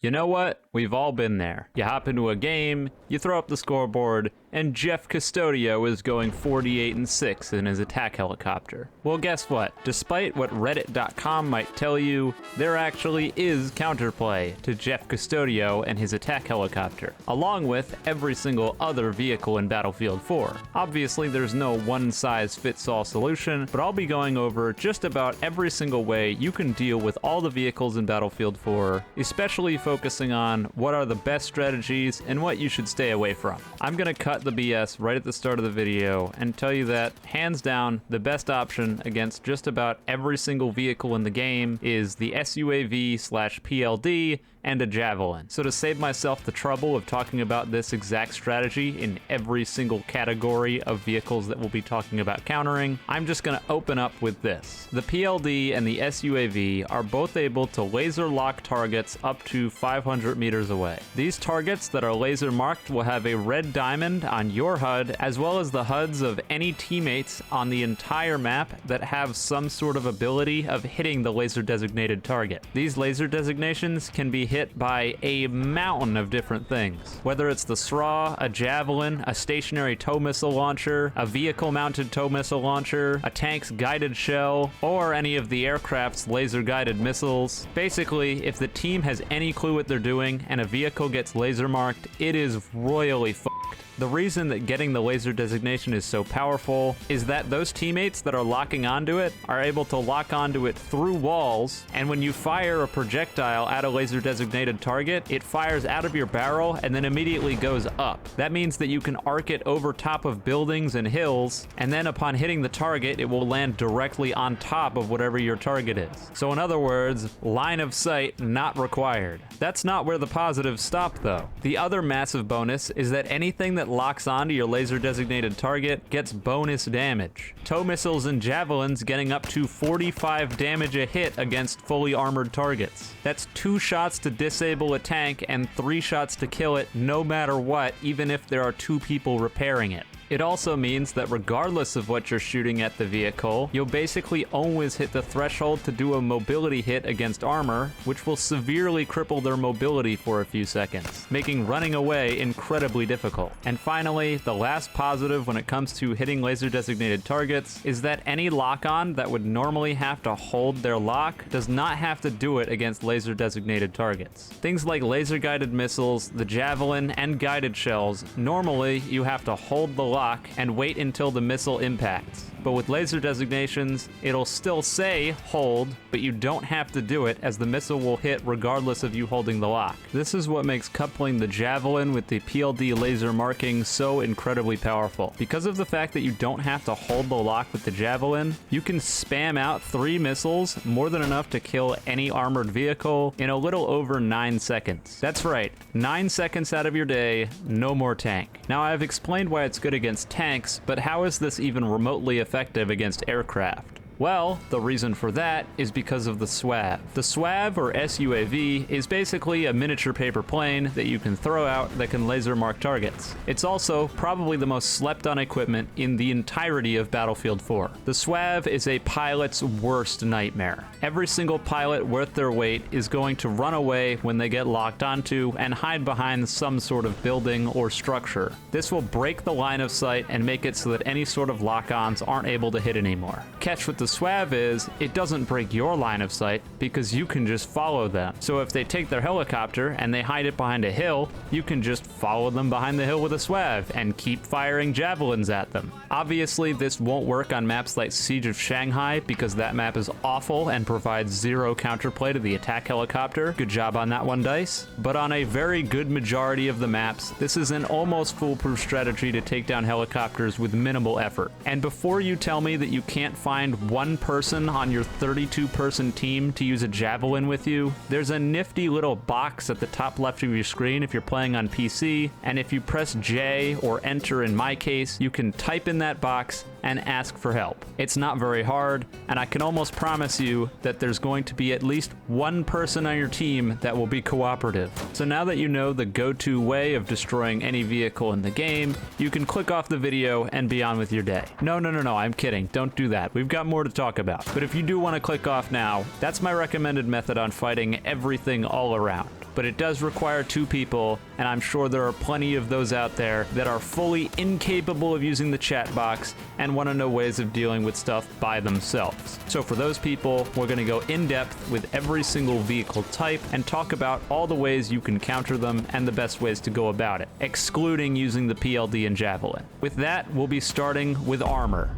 You know what? We've all been there. You hop into a game, you throw up the scoreboard, and Jeff Custodio is going 48-6 in his attack helicopter. Well, guess what? Despite what Reddit.com might tell you, there actually is counterplay to Jeff Custodio and his attack helicopter, along with every single other vehicle in Battlefield 4. Obviously, there's no one-size-fits-all solution, but I'll be going over just about every single way you can deal with all the vehicles in Battlefield 4, especially focusing on what are the best strategies and what you should stay away from. I'm gonna cut the BS right at the start of the video and tell you that, hands down, the best option against just about every single vehicle in the game is the SUAV/PLD and a Javelin. So to save myself the trouble of talking about this exact strategy in every single category of vehicles that we'll be talking about countering, I'm just gonna open up with this. The PLD and the SUAV are both able to laser lock targets up to 500 meters away. These targets that are laser marked will have a red diamond on your HUD, as well as the HUDs of any teammates on the entire map that have some sort of ability of hitting the laser designated target. These laser designations can be hit by a mountain of different things. Whether it's the SRAW, a Javelin, a stationary tow missile launcher, a vehicle-mounted tow missile launcher, a tank's guided shell, or any of the aircraft's laser-guided missiles. Basically, if the team has any clue what they're doing and a vehicle gets laser marked, it is royally fucked. The reason that getting the laser designation is so powerful is that those teammates that are locking onto it are able to lock onto it through walls, and when you fire a projectile at a laser designated target, it fires out of your barrel and then immediately goes up. That means that you can arc it over top of buildings and hills, and then upon hitting the target, it will land directly on top of whatever your target is. So in other words, line of sight not required. That's not where the positives stop though. The other massive bonus is that anything that locks onto your laser designated target gets bonus damage. Tow missiles and javelins getting up to 45 damage a hit against fully armored targets. That's 2 shots to disable a tank and 3 shots to kill it no matter what, even if there are 2 people repairing it. It also means that regardless of what you're shooting at the vehicle, you'll basically always hit the threshold to do a mobility hit against armor, which will severely cripple their mobility for a few seconds, making running away incredibly difficult. And finally, the last positive when it comes to hitting laser designated targets is that any lock-on that would normally have to hold their lock does not have to do it against laser designated targets. Things like laser guided missiles, the Javelin, and guided shells, normally you have to hold the lock and wait until the missile impacts. But with laser designations, it'll still say hold, but you don't have to do it as the missile will hit regardless of you holding the lock. This is what makes coupling the Javelin with the PLD laser marking so incredibly powerful. Because of the fact that you don't have to hold the lock with the Javelin, you can spam out 3 missiles, more than enough to kill any armored vehicle, in a little over 9 seconds. That's right, 9 seconds out of your day, no more tank. Now I've explained why it's good against tanks, but how is this even remotely effective against aircraft? Well, the reason for that is because of the SUAV. The SUAV, or SUAV, is basically a miniature paper plane that you can throw out that can laser mark targets. It's also probably the most slept on equipment in the entirety of Battlefield 4. The SUAV is a pilot's worst nightmare. Every single pilot worth their weight is going to run away when they get locked onto and hide behind some sort of building or structure. This will break the line of sight and make it so that any sort of lock-ons aren't able to hit anymore. Catch with the SUAV is, it doesn't break your line of sight because you can just follow them. So if they take their helicopter and they hide it behind a hill, you can just follow them behind the hill with a SUAV and keep firing javelins at them. Obviously, this won't work on maps like Siege of Shanghai because that map is awful and provides 0 counterplay to the attack helicopter. Good job on that one, DICE. But on a very good majority of the maps, this is an almost foolproof strategy to take down helicopters with minimal effort. And before you tell me that you can't find one person on your 32-person team to use a Javelin with you, there's a nifty little box at the top left of your screen if you're playing on PC, and if you press J or enter in my case, you can type in that box and ask for help. It's not very hard, and I can almost promise you that there's going to be at least one person on your team that will be cooperative. So now that you know the go-to way of destroying any vehicle in the game, you can click off the video and be on with your day. No, I'm kidding. Don't do that. We've got more to talk about. But if you do want to click off now, that's my recommended method on fighting everything all around. but it does require 2 people, and I'm sure there are plenty of those out there that are fully incapable of using the chat box and want to know ways of dealing with stuff by themselves. So for those people, we're going to go in depth with every single vehicle type and talk about all the ways you can counter them and the best ways to go about it, excluding using the PLD and Javelin. With that, we'll be starting with armor.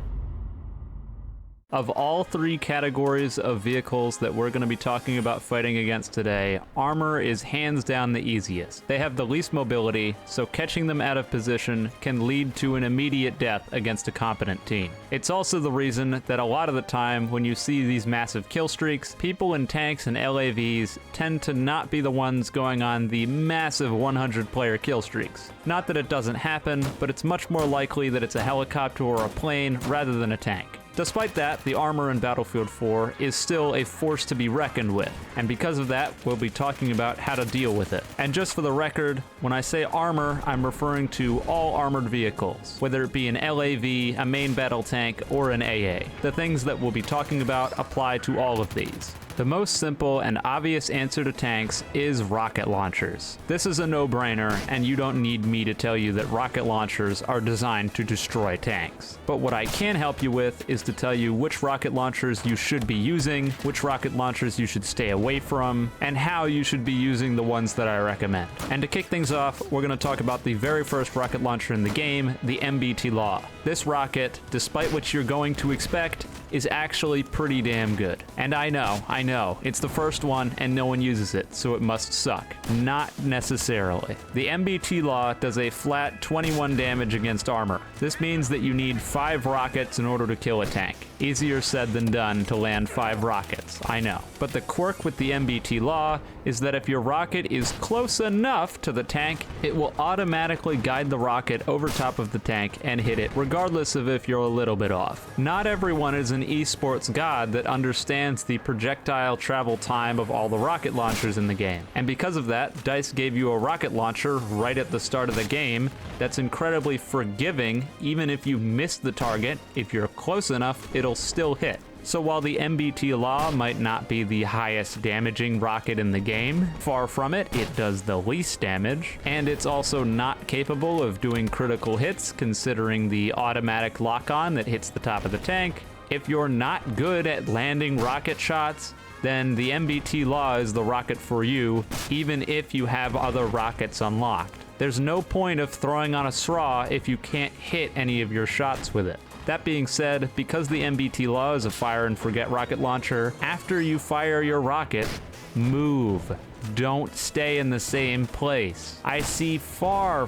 Of all 3 categories of vehicles that we're going to be talking about fighting against today, armor is hands down the easiest. They have the least mobility, so catching them out of position can lead to an immediate death against a competent team. It's also the reason that a lot of the time when you see these massive kill streaks, people in tanks and LAVs tend to not be the ones going on the massive 100-player kill streaks. Not that it doesn't happen, but it's much more likely that it's a helicopter or a plane rather than a tank. Despite that, the armor in Battlefield 4 is still a force to be reckoned with, and because of that, we'll be talking about how to deal with it. And just for the record, when I say armor, I'm referring to all armored vehicles, whether it be an LAV, a main battle tank, or an AA. The things that we'll be talking about apply to all of these. The most simple and obvious answer to tanks is rocket launchers. This is a no-brainer, and you don't need me to tell you that rocket launchers are designed to destroy tanks. But what I can help you with is to tell you which rocket launchers you should be using, which rocket launchers you should stay away from, and how you should be using the ones that I recommend. And to kick things off, we're going to talk about the very first rocket launcher in the game, the MBT-LAW. This rocket, despite what you're going to expect, is actually pretty damn good. And I know, it's the first one and no one uses it, so it must suck. Not necessarily. The MBT-LAW does a flat 21 damage against armor. This means that you need 5 rockets in order to kill a tank. Easier said than done to land 5 rockets, I know. But the quirk with the MBT-LAW is that if your rocket is close enough to the tank, it will automatically guide the rocket over top of the tank and hit it, regardless of if you're a little bit off. Not everyone is an esports god that understands the projectile travel time of all the rocket launchers in the game. And because of that, DICE gave you a rocket launcher right at the start of the game that's incredibly forgiving. Even if you miss the target, if you're close enough, it'll still hit. So while the MBT-LAW might not be the highest damaging rocket in the game, far from it, it does the least damage, and it's also not capable of doing critical hits considering the automatic lock-on that hits the top of the tank. If you're not good at landing rocket shots, then the MBT-LAW is the rocket for you, even if you have other rockets unlocked. There's no point of throwing on a SRAW if you can't hit any of your shots with it. That being said, because the MBT-LAW is a fire and forget rocket launcher, after you fire your rocket, move. Don't stay in the same place. I see far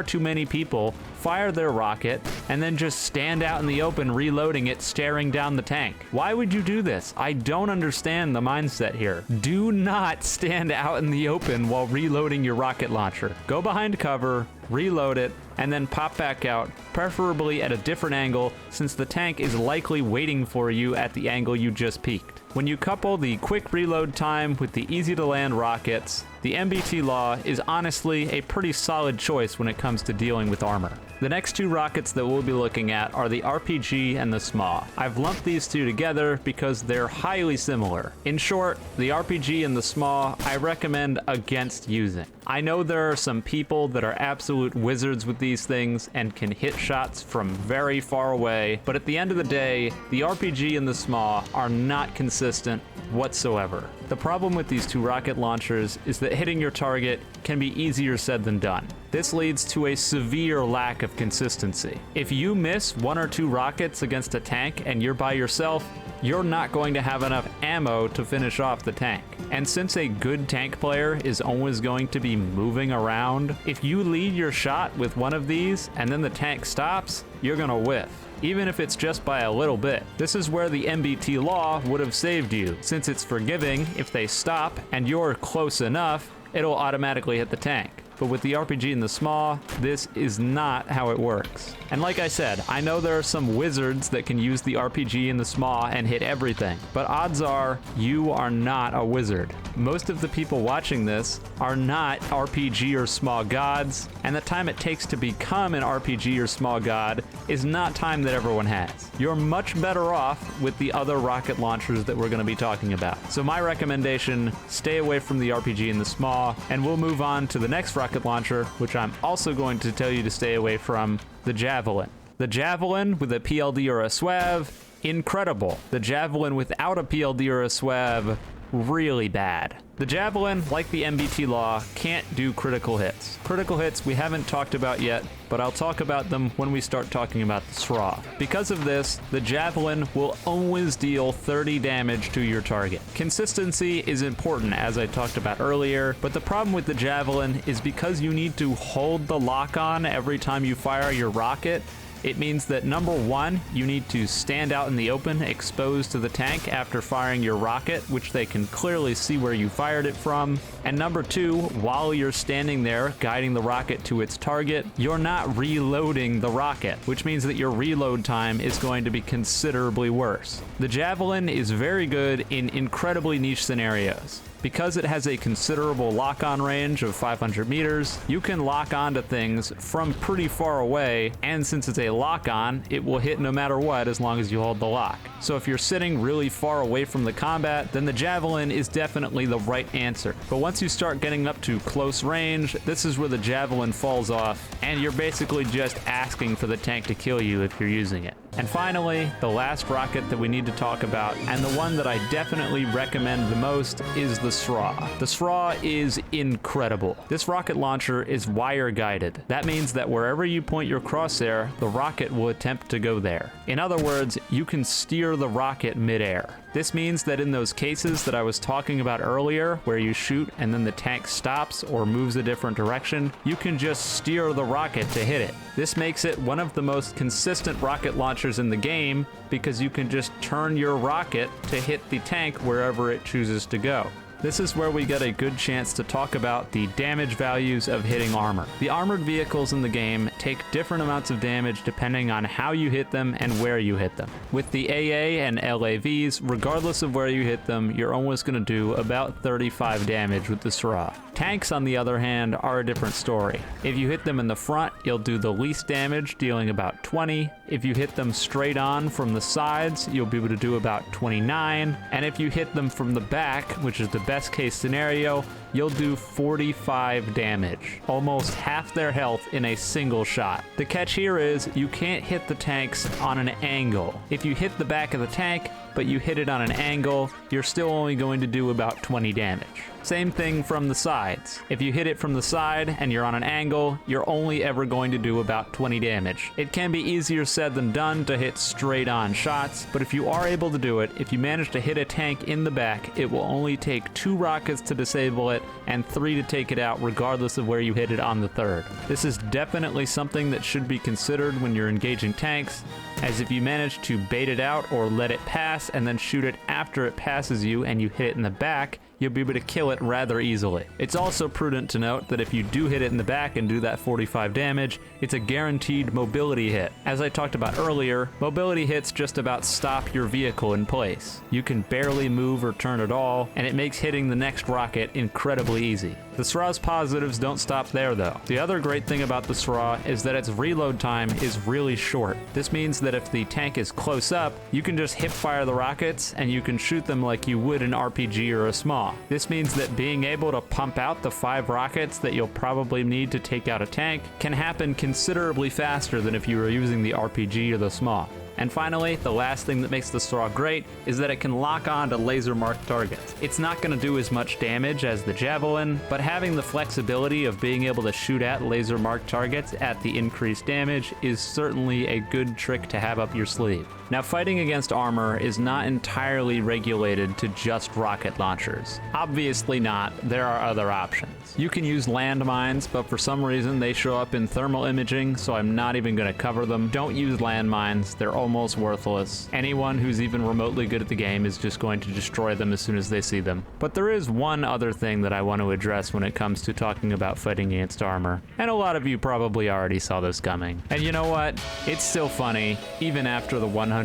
too many people fire their rocket and then just stand out in the open reloading it, staring down the tank. Why would you do this? I don't understand the mindset here. Do not stand out in the open while reloading your rocket launcher. Go behind cover, reload it, and then pop back out, preferably at a different angle since the tank is likely waiting for you at the angle you just peeked. When you couple the quick reload time with the easy to land rockets, the MBT-LAW is honestly a pretty solid choice when it comes to dealing with armor. The next 2 rockets that we'll be looking at are the RPG and the SMAW. I've lumped these 2 together because they're highly similar. In short, the RPG and the SMAW I recommend against using. I know there are some people that are absolute wizards with these things and can hit shots from very far away, but at the end of the day, the RPG and the SMAW are not consistent whatsoever. The problem with these 2 rocket launchers is that hitting your target can be easier said than done. This leads to a severe lack of consistency. If you miss 1 or 2 rockets against a tank and you're by yourself, you're not going to have enough ammo to finish off the tank. And since a good tank player is always going to be moving around, if you lead your shot with one of these and then the tank stops, you're gonna whiff, even if it's just by a little bit. This is where the MBT-LAW would have saved you, since it's forgiving. If they stop and you're close enough, it'll automatically hit the tank. but with the RPG and the SMAW, this is not how it works. And like I said, I know there are some wizards that can use the RPG and the SMAW and hit everything, but odds are you are not a wizard. Most of the people watching this are not RPG or SMAW gods, and the time it takes to become an RPG or SMAW god is not time that everyone has. You're much better off with the other rocket launchers that we're going to be talking about. So my recommendation, stay away from the RPG and the SMAW, and we'll move on to the next rocket launcher, which I'm also going to tell you to stay away from, the Javelin. The Javelin with a PLD or a SUAV, incredible. The Javelin without a PLD or a SUAV, really bad. The Javelin, like the MBT Law, can't do critical hits. Critical hits we haven't talked about yet, but I'll talk about them when we start talking about the SRAW. Because of this, the Javelin will always deal 30 damage to your target. Consistency is important, as I talked about earlier, but the problem with the Javelin is because you need to hold the lock on every time you fire your rocket. It means that number one, you need to stand out in the open, exposed to the tank after firing your rocket, which they can clearly see where you fired it from. And number two, while you're standing there guiding the rocket to its target, you're not reloading the rocket, which means that your reload time is going to be considerably worse. The Javelin is very good in incredibly niche scenarios. Because it has a considerable lock-on range of 500 meters, you can lock onto things from pretty far away, and since it's a lock-on, it will hit no matter what as long as you hold the lock. So if you're sitting really far away from the combat, then the Javelin is definitely the right answer. But once you start getting up to close range, this is where the Javelin falls off, and you're basically just asking for the tank to kill you if you're using it. And finally, the last rocket that we need to talk about, and the one that I definitely recommend the most, is the SRAW. The SRAW is incredible. This rocket launcher is wire guided. That means that wherever you point your crosshair, the rocket will attempt to go there. In other words, you can steer the rocket midair. This means that in those cases that I was talking about earlier, where you shoot and then the tank stops or moves a different direction, you can just steer the rocket to hit it. This makes it one of the most consistent rocket launchers in the game because you can just turn your rocket to hit the tank wherever it chooses to go. This is where we get a good chance to talk about the damage values of hitting armor. The armored vehicles in the game take different amounts of damage depending on how you hit them and where you hit them. With the AA and LAVs, regardless of where you hit them, you're almost going to do about 35 damage with the SRAW. Tanks, on the other hand, are a different story. If you hit them in the front, you'll do the least damage, dealing about 20. If you hit them straight on from the sides, you'll be able to do about 29. And if you hit them from the back, which is the best case scenario, you'll do 45 damage, almost half their health in a single shot. The catch here is you can't hit the tanks on an angle. If you hit the back of the tank, but you hit it on an angle, you're still only going to do about 20 damage. Same thing from the sides. If you hit it from the side and you're on an angle, you're only ever going to do about 20 damage. It can be easier said than done to hit straight on shots, but if you are able to do it, if you manage to hit a tank in the back, it will only take 2 rockets to disable it and 3 to take it out regardless of where you hit it on the third. This is definitely something that should be considered when you're engaging tanks, as if you manage to bait it out or let it pass and then shoot it after it passes you and you hit it in the back, you'll be able to kill it rather easily. It's also prudent to note that if you do hit it in the back and do that 45 damage, it's a guaranteed mobility hit. As I talked about earlier, mobility hits just about stop your vehicle in place. You can barely move or turn at all, and it makes hitting the next rocket incredibly easy. The SRAW's positives don't stop there though. The other great thing about the SRAW is that its reload time is really short. This means that if the tank is close up, you can just hip fire the rockets and you can shoot them like you would an RPG or a SMAW. This means that being able to pump out the 5 rockets that you'll probably need to take out a tank can happen considerably faster than if you were using the RPG or the SMAW. And finally, the last thing that makes the SRAW great is that it can lock on to laser marked targets. It's not going to do as much damage as the Javelin, but having the flexibility of being able to shoot at laser marked targets at the increased damage is certainly a good trick to have up your sleeve. Now, fighting against armor is not entirely regulated to just rocket launchers. Obviously not, there are other options. You can use landmines, but for some reason they show up in thermal imaging, so I'm not even going to cover them. Don't use landmines, they're almost worthless. Anyone who's even remotely good at the game is just going to destroy them as soon as they see them. But there is one other thing that I want to address when it comes to talking about fighting against armor, and a lot of you probably already saw this coming. And you know what? It's still funny, even after the 150th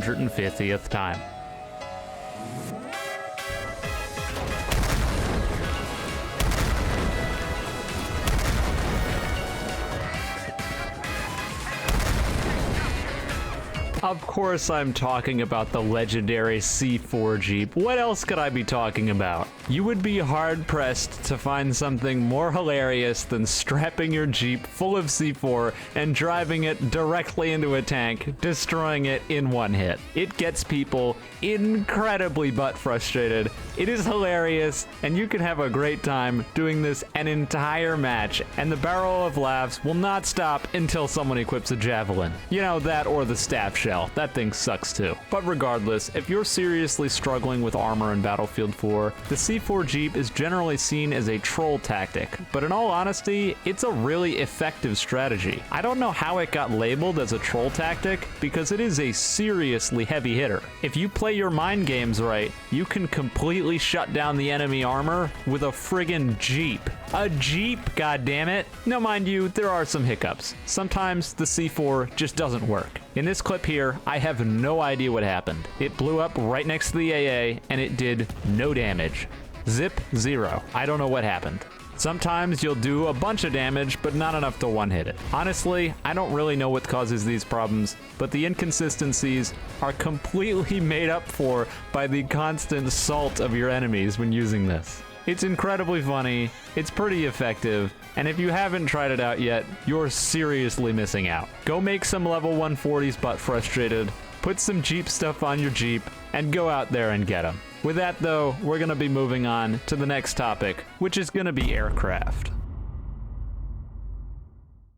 time. Of course I'm talking about the legendary C4 Jeep. What else could I be talking about? You would be hard-pressed to find something more hilarious than strapping your Jeep full of C4 and driving it directly into a tank, destroying it in one hit. It gets people incredibly butt-frustrated. It is hilarious, and you can have a great time doing this an entire match, and the barrel of laughs will not stop until someone equips a javelin. You know, that or the staff shell. That thing sucks too. But regardless, if you're seriously struggling with armor in Battlefield 4, the C4 Jeep is generally seen as a troll tactic, but in all honesty, it's a really effective strategy. I don't know how it got labeled as a troll tactic, because it is a seriously heavy hitter. If you play your mind games right, you can completely shut down the enemy armor with a friggin' Jeep. A Jeep, goddammit! Now mind you, there are some hiccups. Sometimes the C4 just doesn't work. In this clip here, I have no idea what happened. It blew up right next to the AA, and it did no damage. Zip, zero. I don't know what happened. Sometimes you'll do a bunch of damage, but not enough to one-hit it. Honestly, I don't really know what causes these problems, but the inconsistencies are completely made up for by the constant assault of your enemies when using this. It's incredibly funny, it's pretty effective, and if you haven't tried it out yet, you're seriously missing out. Go make some level 140s butt frustrated, put some Jeep stuff on your Jeep, and go out there and get them. With that though, we're gonna be moving on to the next topic, which is gonna be aircraft.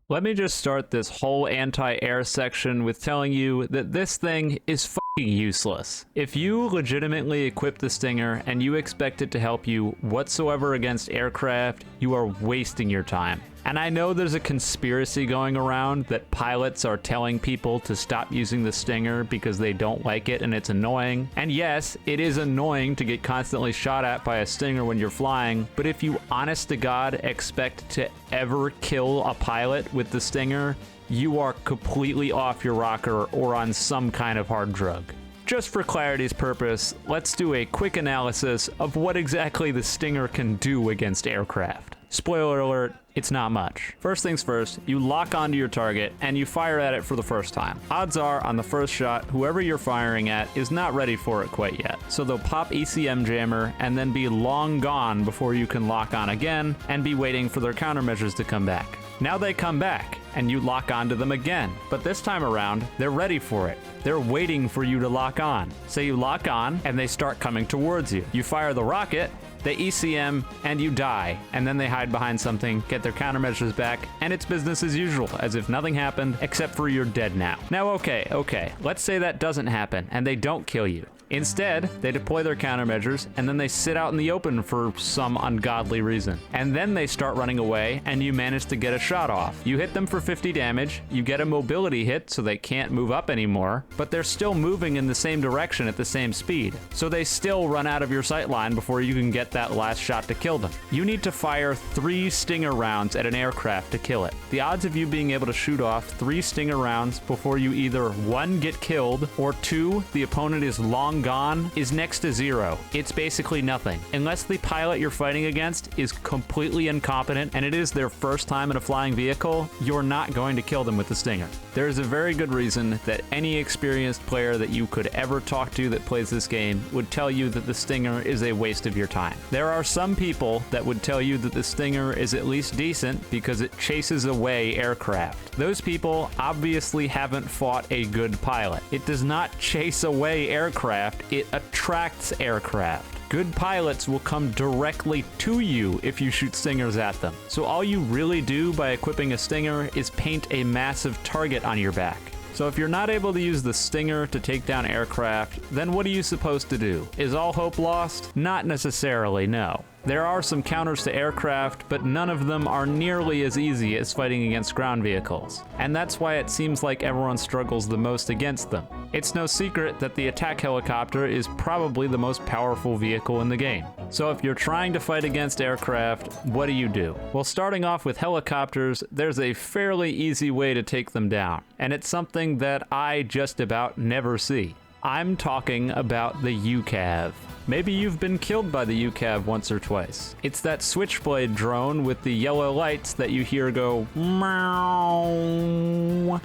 Let me just start this whole anti-air section with telling you that this thing is fucking useless. If you legitimately equip the Stinger and you expect it to help you whatsoever against aircraft, you are wasting your time. And I know there's a conspiracy going around that pilots are telling people to stop using the Stinger because they don't like it and it's annoying. And yes, it is annoying to get constantly shot at by a Stinger when you're flying, but if you honest to God expect to ever kill a pilot with the Stinger, you are completely off your rocker or on some kind of hard drug. Just for clarity's purpose, let's do a quick analysis of what exactly the Stinger can do against aircraft. Spoiler alert, it's not much. First things first, you lock onto your target and you fire at it for the first time. Odds are, on the first shot, whoever you're firing at is not ready for it quite yet. So they'll pop ECM jammer and then be long gone before you can lock on again and be waiting for their countermeasures to come back. Now they come back, and you lock onto them again. But this time around, they're ready for it. They're waiting for you to lock on. So you lock on, and they start coming towards you. You fire the rocket, they ECM, and you die. And then they hide behind something, get their countermeasures back, and it's business as usual, as if nothing happened, except for you're dead now. Now okay, let's say that doesn't happen, and they don't kill you. Instead, they deploy their countermeasures, and then they sit out in the open for some ungodly reason. And then they start running away, and you manage to get a shot off. You hit them for 50 damage, you get a mobility hit so they can't move up anymore, but they're still moving in the same direction at the same speed. So they still run out of your sight line before you can get that last shot to kill them. You need to fire 3 Stinger rounds at an aircraft to kill it. The odds of you being able to shoot off 3 Stinger rounds before you either 1, get killed, or 2, the opponent is long gone is next to 0. It's basically nothing. Unless the pilot you're fighting against is completely incompetent and it is their first time in a flying vehicle, you're not going to kill them with the Stinger. There is a very good reason that any experienced player that you could ever talk to that plays this game would tell you that the Stinger is a waste of your time. There are some people that would tell you that the Stinger is at least decent because it chases away aircraft. Those people obviously haven't fought a good pilot. It does not chase away aircraft, it attracts aircraft. Good pilots will come directly to you if you shoot Stingers at them. So all you really do by equipping a Stinger is paint a massive target on your back. So if you're not able to use the Stinger to take down aircraft, then what are you supposed to do? Is all hope lost? Not necessarily, no. There are some counters to aircraft, but none of them are nearly as easy as fighting against ground vehicles. And that's why it seems like everyone struggles the most against them. It's no secret that the attack helicopter is probably the most powerful vehicle in the game. So if you're trying to fight against aircraft, what do? Well, starting off with helicopters, there's a fairly easy way to take them down. And it's something that I just about never see. I'm talking about the UCAV. Maybe you've been killed by the UCAV once or twice. It's that switchblade drone with the yellow lights that you hear go meow,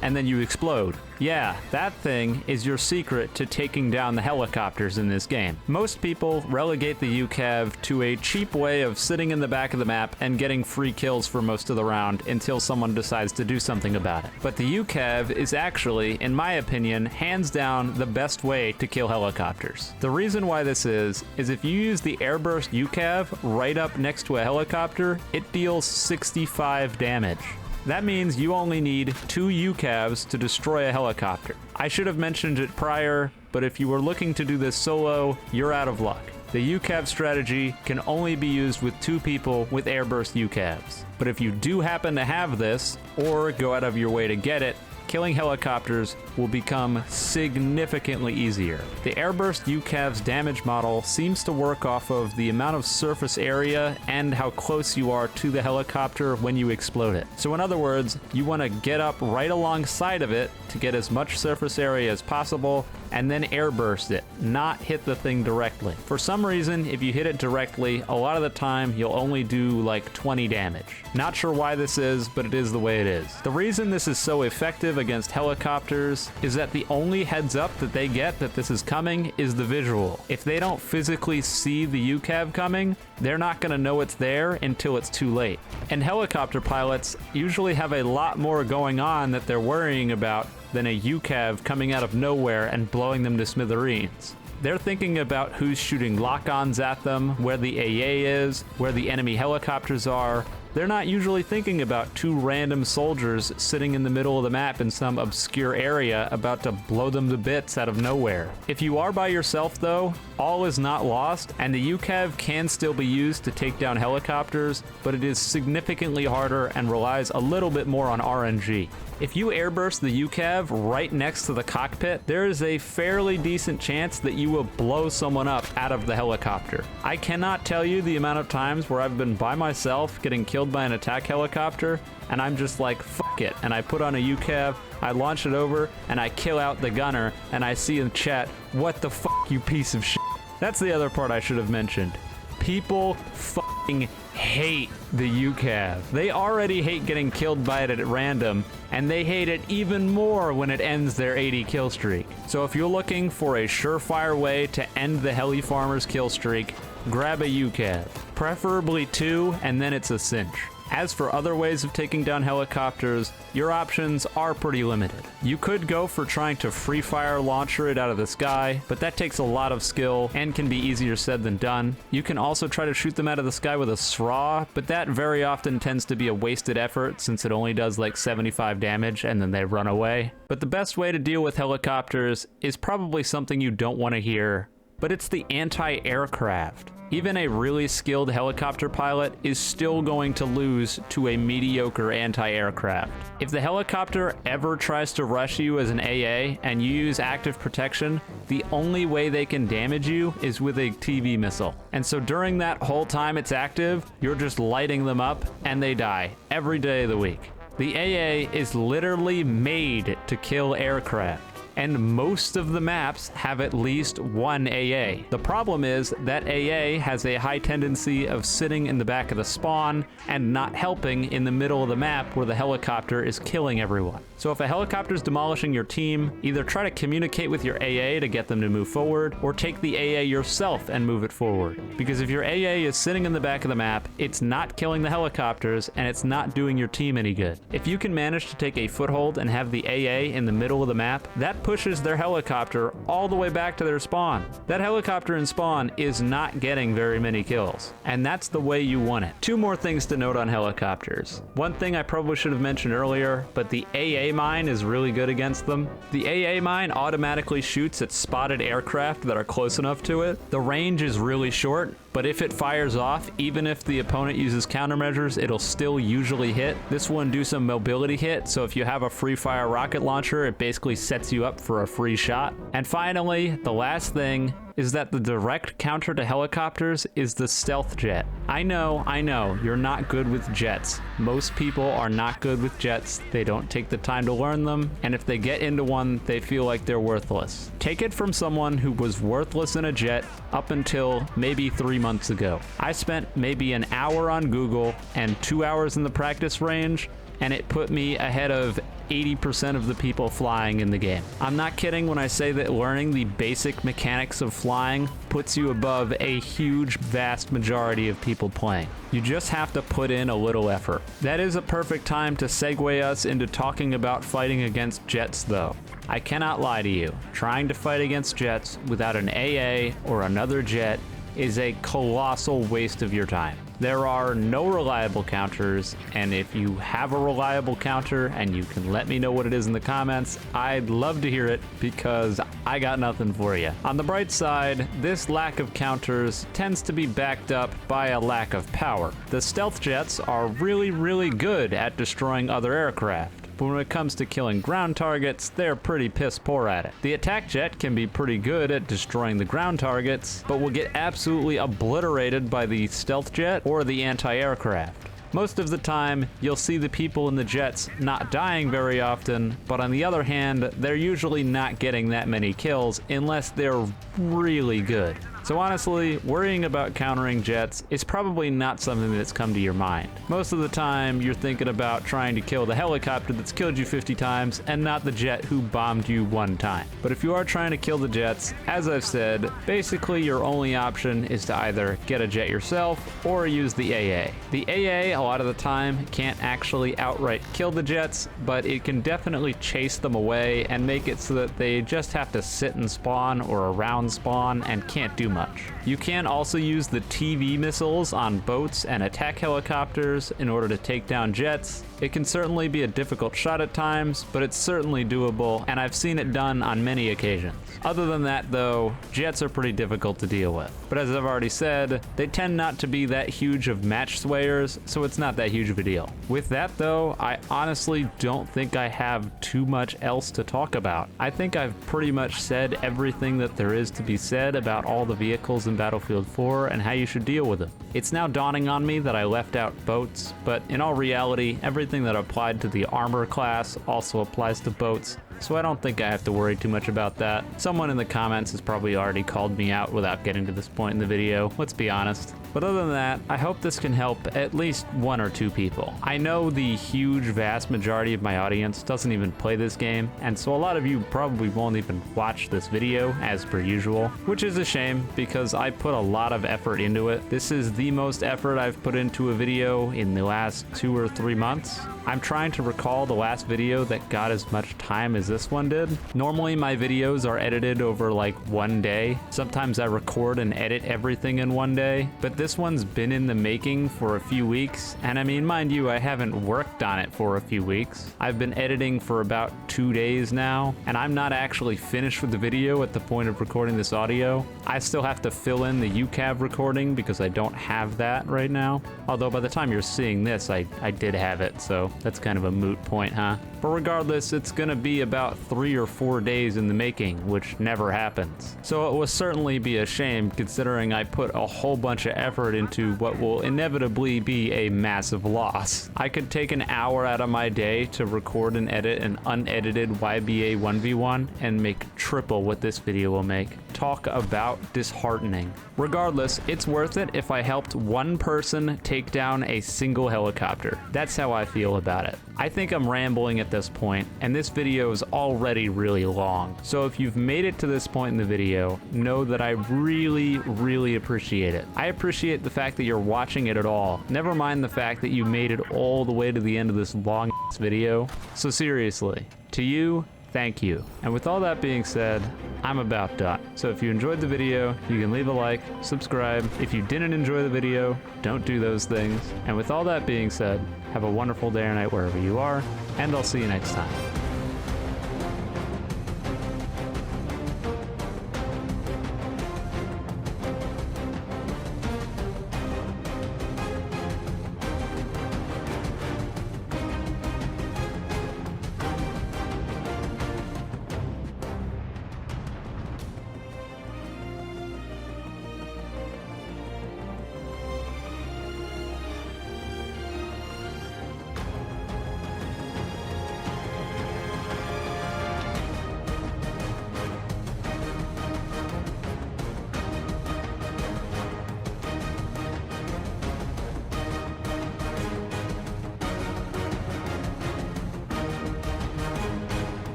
and then you explode. Yeah, that thing is your secret to taking down the helicopters in this game. Most people relegate the UCAV to a cheap way of sitting in the back of the map and getting free kills for most of the round until someone decides to do something about it. But the UCAV is actually, in my opinion, hands down the best way to kill helicopters. The reason why this is if you use the airburst UCAV right up next to a helicopter, it deals 65 damage. That means you only need 2 UCAVs to destroy a helicopter. I should have mentioned it prior, but if you were looking to do this solo, you're out of luck. The UCAV strategy can only be used with 2 people with airburst UCAVs. But if you do happen to have this, or go out of your way to get it, killing helicopters will become significantly easier. The airburst UCAV's damage model seems to work off of the amount of surface area and how close you are to the helicopter when you explode it. So in other words, you want to get up right alongside of it to get as much surface area as possible and then airburst it, not hit the thing directly. For some reason, if you hit it directly, a lot of the time you'll only do like 20 damage. Not sure why this is, but it is the way it is. The reason this is so effective against helicopters is that the only heads up that they get that this is coming is the visual. If they don't physically see the UCAV coming, they're not going to know it's there until it's too late. And helicopter pilots usually have a lot more going on that they're worrying about than a UCAV coming out of nowhere and blowing them to smithereens. They're thinking about who's shooting lock-ons at them, where the AA is, where the enemy helicopters are. They're not usually thinking about 2 random soldiers sitting in the middle of the map in some obscure area about to blow them to bits out of nowhere. If you are by yourself though, all is not lost, and the UCAV can still be used to take down helicopters, but it is significantly harder and relies a little bit more on RNG. If you airburst the UCAV right next to the cockpit, there is a fairly decent chance that you will blow someone up out of the helicopter. I cannot tell you the amount of times where I've been by myself getting killed by an attack helicopter, and I'm just like, fuck it, and I put on a UCAV, I launch it over, and I kill out the gunner, and I see in chat, what the fuck, you piece of shit. That's the other part I should have mentioned. People fucking hate the UCAV. They already hate getting killed by it at random, and they hate it even more when it ends their 80 kill streak. So if you're looking for a surefire way to end the heli farmer's kill streak, grab a UCAV. Preferably 2, and then it's a cinch. As for other ways of taking down helicopters, your options are pretty limited. You could go for trying to free fire launcher it out of the sky, but that takes a lot of skill and can be easier said than done. You can also try to shoot them out of the sky with a SRAW, but that very often tends to be a wasted effort since it only does like 75 damage and then they run away. But the best way to deal with helicopters is probably something you don't want to hear, but it's the anti-aircraft. Even a really skilled helicopter pilot is still going to lose to a mediocre anti-aircraft. If the helicopter ever tries to rush you as an AA and you use active protection, the only way they can damage you is with a TV missile. And so during that whole time it's active, you're just lighting them up and they die every day of the week. The AA is literally made to kill aircraft, and most of the maps have at least 1 AA. The problem is that AA has a high tendency of sitting in the back of the spawn and not helping in the middle of the map where the helicopter is killing everyone. So if a helicopter is demolishing your team, either try to communicate with your AA to get them to move forward, or take the AA yourself and move it forward. Because if your AA is sitting in the back of the map, it's not killing the helicopters and it's not doing your team any good. If you can manage to take a foothold and have the AA in the middle of the map, that pushes their helicopter all the way back to their spawn. That helicopter in spawn is not getting very many kills, and that's the way you want it. Two more things to note on helicopters. One thing I probably should have mentioned earlier, but the AA mine is really good against them. The AA mine automatically shoots at spotted aircraft that are close enough to it. The range is really short, but if it fires off, even if the opponent uses countermeasures, it'll still usually hit. This will do some mobility hit, so if you have a free fire rocket launcher, it basically sets you up for a free shot. And finally, the last thing is that the direct counter to helicopters is the stealth jet. I know, you're not good with jets. Most people are not good with jets. They don't take the time to learn them, and if they get into one, they feel like they're worthless. Take it from someone who was worthless in a jet up until maybe 3 months ago. I spent maybe an hour on Google and 2 hours in the practice range, and it put me ahead of 80% of the people flying in the game. I'm not kidding when I say that learning the basic mechanics of flying puts you above a huge, vast majority of people playing. You just have to put in a little effort. That is a perfect time to segue us into talking about fighting against jets though. I cannot lie to you, trying to fight against jets without an AA or another jet is a colossal waste of your time. There are no reliable counters, and if you have a reliable counter and you can let me know what it is in the comments, I'd love to hear it because I got nothing for you. On the bright side, this lack of counters tends to be backed up by a lack of power. The stealth jets are really good at destroying other aircraft. But when it comes to killing ground targets, they're pretty piss poor at it. The attack jet can be pretty good at destroying the ground targets, but will get absolutely obliterated by the stealth jet or the anti-aircraft. Most of the time, you'll see the people in the jets not dying very often, but on the other hand, they're usually not getting that many kills unless they're really good. So honestly, worrying about countering jets is probably not something that's come to your mind. Most of the time, you're thinking about trying to kill the helicopter that's killed you 50 times and not the jet who bombed you 1 time. But if you are trying to kill the jets, as I've said, basically your only option is to either get a jet yourself or use the AA. The AA, a lot of the time, can't actually outright kill the jets, but it can definitely chase them away and make it so that they just have to sit and spawn or around spawn and can't do much. You can also use the TV missiles on boats and attack helicopters in order to take down jets. It can certainly be a difficult shot at times, but it's certainly doable, and I've seen it done on many occasions. Other than that though, jets are pretty difficult to deal with. But as I've already said, they tend not to be that huge of match swayers, so it's not that huge of a deal. With that though, I honestly don't think I have too much else to talk about. I think I've pretty much said everything that there is to be said about all the vehicles in Battlefield 4 and how you should deal with them. It's now dawning on me that I left out boats, but in all reality, everything that applied to the armor class also applies to boats, so I don't think I have to worry too much about that. Someone in the comments has probably already called me out without getting to this point in the video, let's be honest. But other than that, I hope this can help at least 1 or 2 people. I know the huge, vast majority of my audience doesn't even play this game, and so a lot of you probably won't even watch this video as per usual, which is a shame because I put a lot of effort into it. This is the most effort I've put into a video in the last 2 or 3 months. I'm trying to recall the last video that got as much time as this one did. Normally my videos are edited over like 1 day. Sometimes I record and edit everything in 1 day, but this one's been in the making for a few weeks. And I mean, mind you, I haven't worked on it for a few weeks. I've been editing for about 2 days now, and I'm not actually finished with the video at the point of recording this audio. I still have to fill in the UCAV recording because I don't have that right now. Although by the time you're seeing this, I did have it, so that's kind of a moot point, huh? But regardless, it's gonna be about 3 or 4 days in the making, which never happens. So it will certainly be a shame considering I put a whole bunch of effort into what will inevitably be a massive loss. I could take an hour out of my day to record and edit an unedited YBA 1v1 and make triple what this video will make. Talk about disheartening. Regardless, it's worth it if I helped 1 person take down a single helicopter. That's how I feel about it. I think I'm rambling at this point, and this video is already really long. So if you've made it to this point in the video, know that I really appreciate it. I appreciate the fact that you're watching it at all. Never mind the fact that you made it all the way to the end of this long video. So seriously, to you, thank you. And with all that being said, I'm about done. So if you enjoyed the video, you can leave a like, subscribe. If you didn't enjoy the video, don't do those things. And with all that being said, have a wonderful day or night wherever you are, and I'll see you next time.